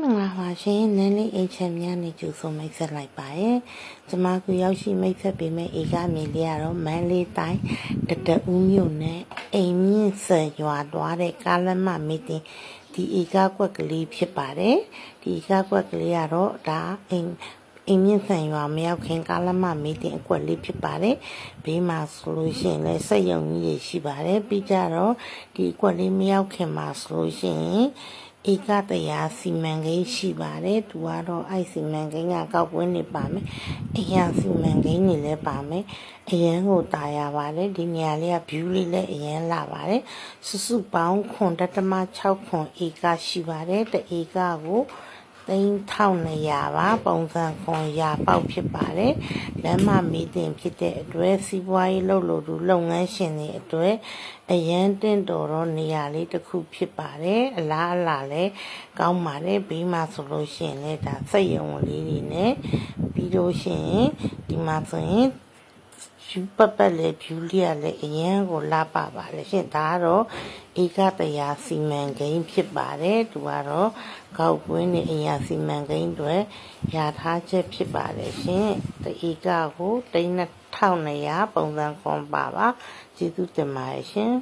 မင်္ဂလာပါရှင်နန်းလေးအိမ်ချမ်းများနေကြိုဆိုမိတ်ဆက်လိုက်ပါရဲ့ကျမကရောက်ရှိမိတ်ဆက်ပေးမယ့်ဧကမြေလေးကတော့မန်းလေးတိုင်းတတဦးမြို့နယ်အိမ်မြင့်ဆယ်ရွာသွားတဲ့ကားလမ်းမမီတင်ဒီဧကကွက်ကလေးဖြစ်ပါတယ်ဒီဧကကွက်ကလေးကတော့ဒါအိမ်မြင့်ဆန်ရွာမရောက်ခင်ကားလမ်းမမီတင်အကွက်လေးဖြစ်ပါတယ်ဘေးမှာဆိုလို့ရှိရင်လည်းစက်ရုံကြီးတွေရှိပါတယ်ပြီးကြတော့ဒီအကွက်လေးမရောက်ခင်မှာဆိုလို့ရှိရင်ဧကတရားစီမံကိန်းရှိပါတယ်သူကတော့အဲ့စီမံကိန်းကကောက်ွင်းနေပါမယ်အရာစီမံကိန်းတွေလည်းပါမယ်အရန်ကိုတာယာပါတယ်ဒီနေရာလေးက view လေးလည်းအရန်လာပါတယ်စုပေါင်း9.6ခွန်ဧကရှိပါတယ်တဧကကို3,200ပါပုံစံခွန်ရာပေါက်ဖြစ်ပါတယ်လမ်းမမီတင်ဖြစ်တဲ့အတွက်စီးပွားရေးလုပ်လို့လုပ်ငန်းရှင်တွေအတွက်အရန်တင့်တော်တော့နေရာလေးတစ်ခုဖြစ်ပါတယ်အလားအလာလည်းကောင်းပါတယ်ဘေးမှာဆိုလို့ရှိရင်လည်းဒါစက်ရုံလေးတွေနဲ့ပြီးလို့ရှိရင်ဒီမှာဆိုရင်ဖြူပတ်လေဖြူလေးရလေအရန်ကိုလာပါပါတယ်ရှင်ဒါကတော့ဧကတရားစီမံကိန်းဖြစ်ပါတယ်သူကတော့ကောက်ကွင်းနေအရာစီမံကိန်းတွေရထားချက်ဖြစ်ပါတယ်ရှင်တဧကကို3,200ပုံစံခွန်ပါကျေးဇူးတင်ပါတယ်ရှင်